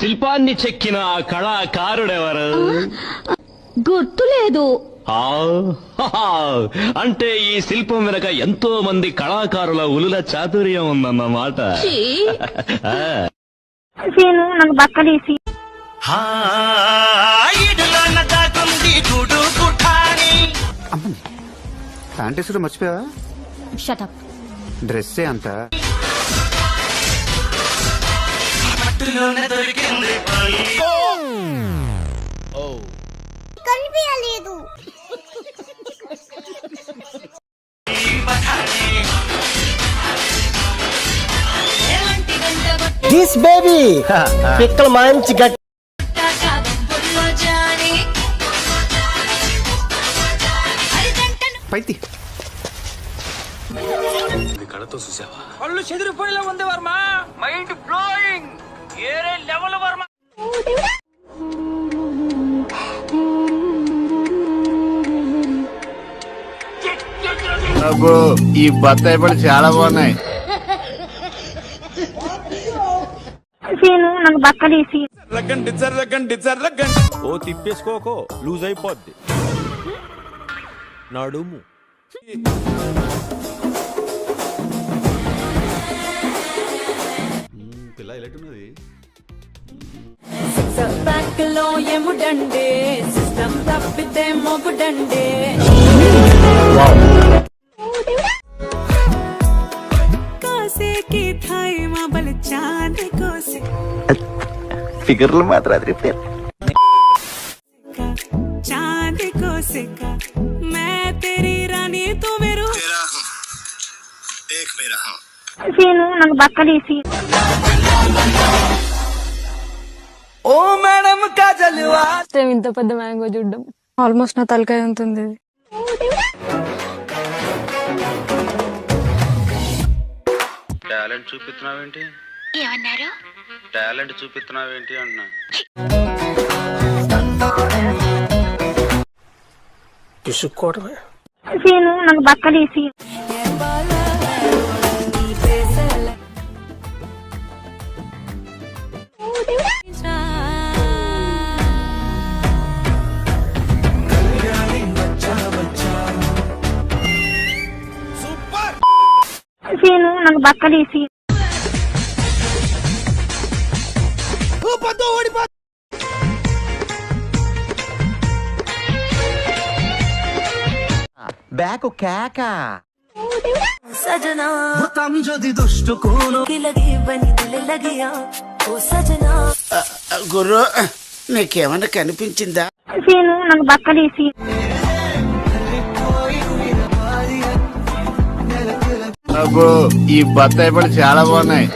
శిల్పాన్ని చెక్కిన ఆ కళాకారుడెవరు? గుర్తులేదు. అంటే ఈ శిల్పం వెనక ఎంతో మంది కళాకారుల ఉలుల చాతుర్యం ఉందన్నమాట. నాకు బక్కలేసి ప్యాంటీసుడు మర్చిపోయావా? షటప్. డ్రెస్సే అంత కనిపించలేదు. దిస్ బేబీ పిక్కలు మంచి గట్టి పైతి కళతో చూసావా? కళ్ళు చెదిరిపోయేలా ఉంది వర్మ. Mind blowing. ఏరే లెవెల్ వర్మ. అబ్బో ఈ బత్తాయి పళ్ళు చాలా బాగున్నాయి. నాకు బక్కలేసి ఓ తిప్పేసుకోకో లూజ్ అయిపోద్ది నడుము. పిల్ల ఎలాంటున్నది? బ్యాక్లో ఎముడండే సిస్టమ్ తప్పితే మొగుడండే. కోసేకి థాయి మా బల చాంద్ కోసే ఫిగర్లు మాత్రం అదిరిపోయారు. चांद को सिका मैं तेरी रानी तू मेरू देख मेरा हाँ. నాకు బక్కలేసి ఓ మేడం కాజల్వా. ఇంత పెద్ద మ్యాంగో చూడడం ఆల్మోస్ట్ నా తలకాయ ఉంటుంది. టాలెంట్ చూపిస్తున్నావేంటి? ఏమన్నారు? టాలెంట్ చూపిస్తున్నావేంటి అన్నా. పిసుక్కోవడమే. నాకు బక్కలేసి నాకు బక్కలేసి బ్యాక్ కేక सजना तम जदि दुष्ट कोनो की लगी बनी दिल लगिया ओ सजना. గుర్రు నీకేమన్నా కనిపించిందా? నాకు బక్కలేసి అబ్బో ఈ బత్తాయి పళ్ళు చాలా బాగున్నాయి.